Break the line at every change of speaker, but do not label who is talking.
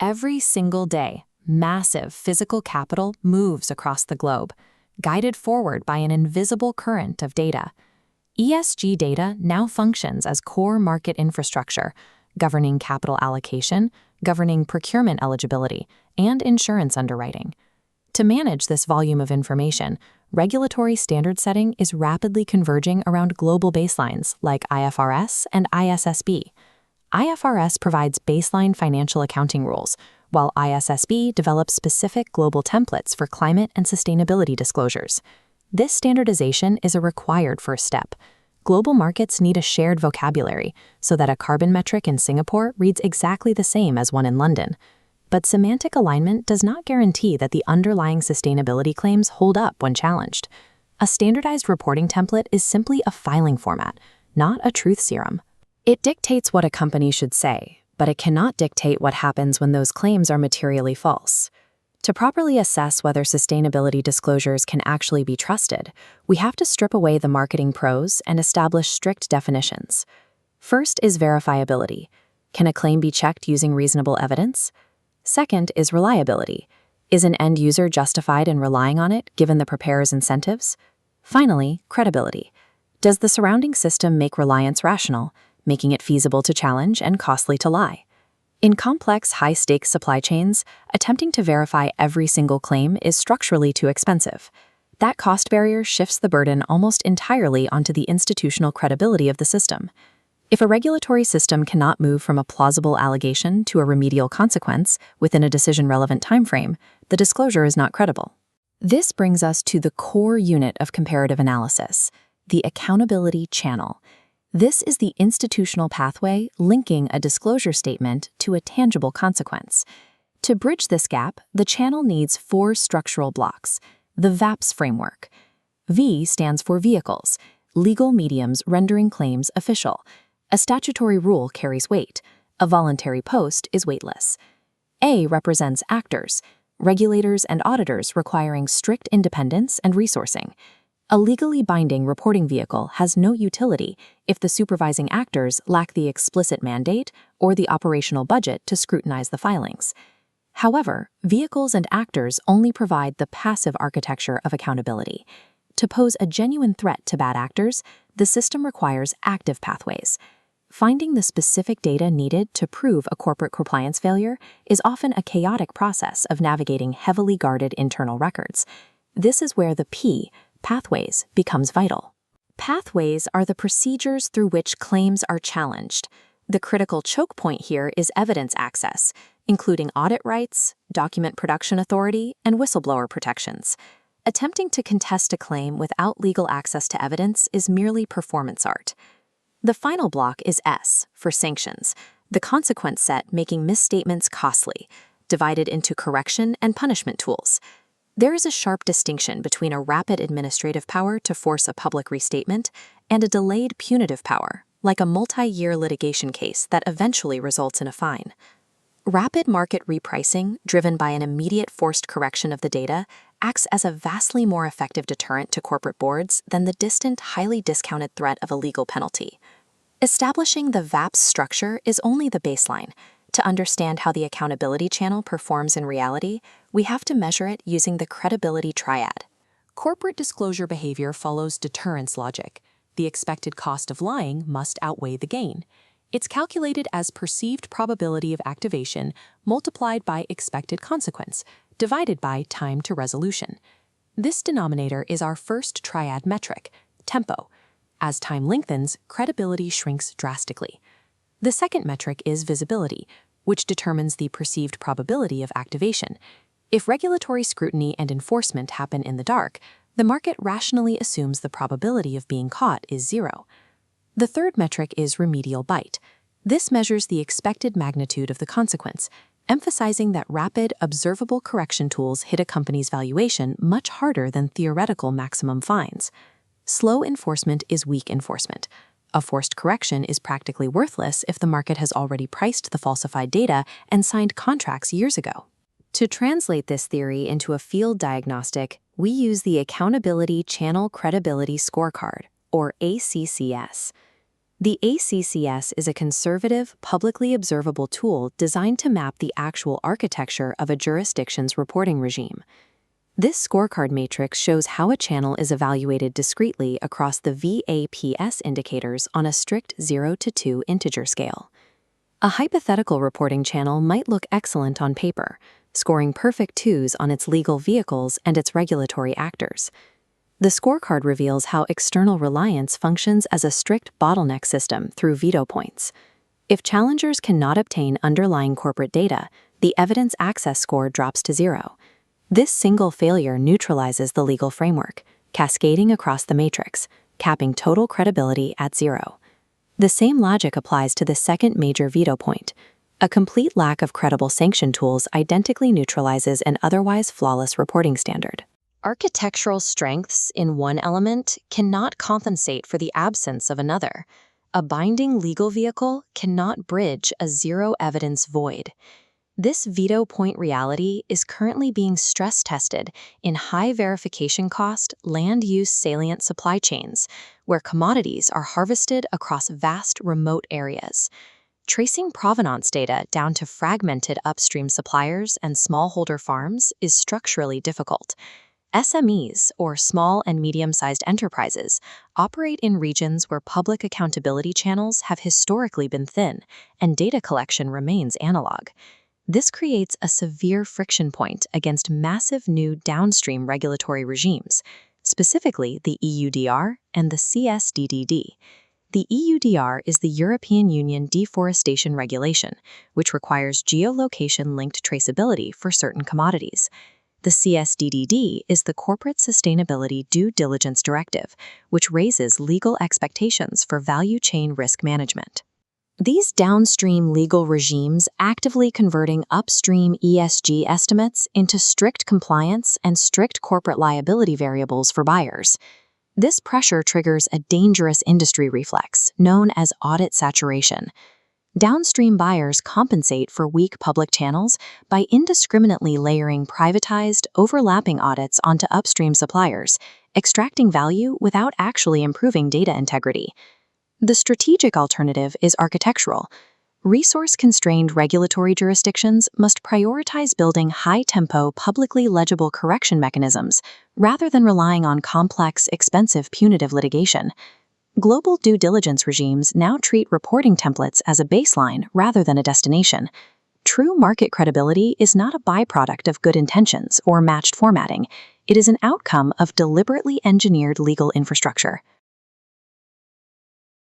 Every single day, massive physical capital moves across the globe, guided forward by an invisible current of data. ESG data now functions as core market infrastructure, governing capital allocation, governing procurement eligibility, and insurance underwriting. To manage this volume of information, regulatory standard setting is rapidly converging around global baselines like IFRS and ISSB. IFRS provides baseline financial accounting rules, while ISSB develops specific global templates for climate and sustainability disclosures. This standardization is a required first step. Global markets need a shared vocabulary so that a carbon metric in Singapore reads exactly the same as one in London. But semantic alignment does not guarantee that the underlying sustainability claims hold up when challenged. A standardized reporting template is simply a filing format, not a truth serum. It dictates what a company should say, but it cannot dictate what happens when those claims are materially false. To properly assess whether sustainability disclosures can actually be trusted, we have to strip away the marketing prose and establish strict definitions. First is verifiability. Can a claim be checked using reasonable evidence? Second is reliability. Is an end user justified in relying on it given the preparer's incentives? Finally, credibility. Does the surrounding system make reliance rational, making it feasible to challenge and costly to lie? In complex, high-stakes supply chains, attempting to verify every single claim is structurally too expensive. That cost barrier shifts the burden almost entirely onto the institutional credibility of the system. If a regulatory system cannot move from a plausible allegation to a remedial consequence within a decision-relevant timeframe, the disclosure is not credible. This brings us to the core unit of comparative analysis, the accountability channel. This is the institutional pathway linking a disclosure statement to a tangible consequence. To bridge this gap, the channel needs 4 structural blocks. The VAPS framework. V stands for vehicles, legal mediums rendering claims official. A statutory rule carries weight. A voluntary post is weightless. A represents actors, regulators and auditors requiring strict independence and resourcing. A legally binding reporting vehicle has no utility if the supervising actors lack the explicit mandate or the operational budget to scrutinize the filings. However, vehicles and actors only provide the passive architecture of accountability. To pose a genuine threat to bad actors, the system requires active pathways. Finding the specific data needed to prove a corporate compliance failure is often a chaotic process of navigating heavily guarded internal records. This is where the P, pathways, becomes vital. Pathways are the procedures through which claims are challenged. The critical choke point here is evidence access, including audit rights, document production authority, and whistleblower protections. Attempting to contest a claim without legal access to evidence is merely performance art. The final block is S, for sanctions, the consequence set making misstatements costly, divided into correction and punishment tools. There is a sharp distinction between a rapid administrative power to force a public restatement and a delayed punitive power, like a multi-year litigation case that eventually results in a fine. Rapid market repricing, driven by an immediate forced correction of the data, acts as a vastly more effective deterrent to corporate boards than the distant, highly discounted threat of a legal penalty. Establishing the VAPS structure is only the baseline. To understand how the accountability channel performs in reality, we have to measure it using the credibility triad. Corporate disclosure behavior follows deterrence logic. The expected cost of lying must outweigh the gain. It's calculated as perceived probability of activation multiplied by expected consequence, divided by time to resolution. This denominator is our first triad metric, tempo. As time lengthens, credibility shrinks drastically. The second metric is visibility, which determines the perceived probability of activation. If regulatory scrutiny and enforcement happen in the dark, the market rationally assumes the probability of being caught is 0. The third metric is remedial bite. This measures the expected magnitude of the consequence, emphasizing that rapid, observable correction tools hit a company's valuation much harder than theoretical maximum fines. Slow enforcement is weak enforcement. A forced correction is practically worthless if the market has already priced the falsified data and signed contracts years ago. To translate this theory into a field diagnostic, we use the Accountability Channel Credibility Scorecard, or ACCS. The ACCS is a conservative, publicly observable tool designed to map the actual architecture of a jurisdiction's reporting regime. This scorecard matrix shows how a channel is evaluated discretely across the VAPS indicators on a strict 0 to 2 integer scale. A hypothetical reporting channel might look excellent on paper, scoring perfect 2s on its legal vehicles and its regulatory actors. The scorecard reveals how external reliance functions as a strict bottleneck system through veto points. If challengers cannot obtain underlying corporate data, the evidence access score drops to 0. This single failure neutralizes the legal framework, cascading across the matrix, capping total credibility at 0. The same logic applies to the second major veto point. A complete lack of credible sanction tools identically neutralizes an otherwise flawless reporting standard. Architectural strengths in one element cannot compensate for the absence of another. A binding legal vehicle cannot bridge a zero-evidence void. This veto point reality is currently being stress-tested in high verification cost, land-use salient supply chains, where commodities are harvested across vast remote areas. Tracing provenance data down to fragmented upstream suppliers and smallholder farms is structurally difficult. SMEs, or small and medium-sized enterprises, operate in regions where public accountability channels have historically been thin, and data collection remains analog. This creates a severe friction point against massive new downstream regulatory regimes, specifically the EUDR and the CSDDD. The EUDR is the European Union Deforestation Regulation, which requires geolocation-linked traceability for certain commodities. The CSDDD is the Corporate Sustainability Due Diligence Directive, which raises legal expectations for value chain risk management. These downstream legal regimes actively converting upstream ESG estimates into strict compliance and strict corporate liability variables for buyers. This pressure triggers a dangerous industry reflex known as audit saturation. Downstream buyers compensate for weak public channels by indiscriminately layering privatized, overlapping audits onto upstream suppliers, extracting value without actually improving data integrity. The strategic alternative is architectural. Resource-constrained regulatory jurisdictions must prioritize building high-tempo, publicly legible correction mechanisms rather than relying on complex, expensive punitive litigation. Global due diligence regimes now treat reporting templates as a baseline rather than a destination. True market credibility is not a byproduct of good intentions or matched formatting. It is an outcome of deliberately engineered legal infrastructure.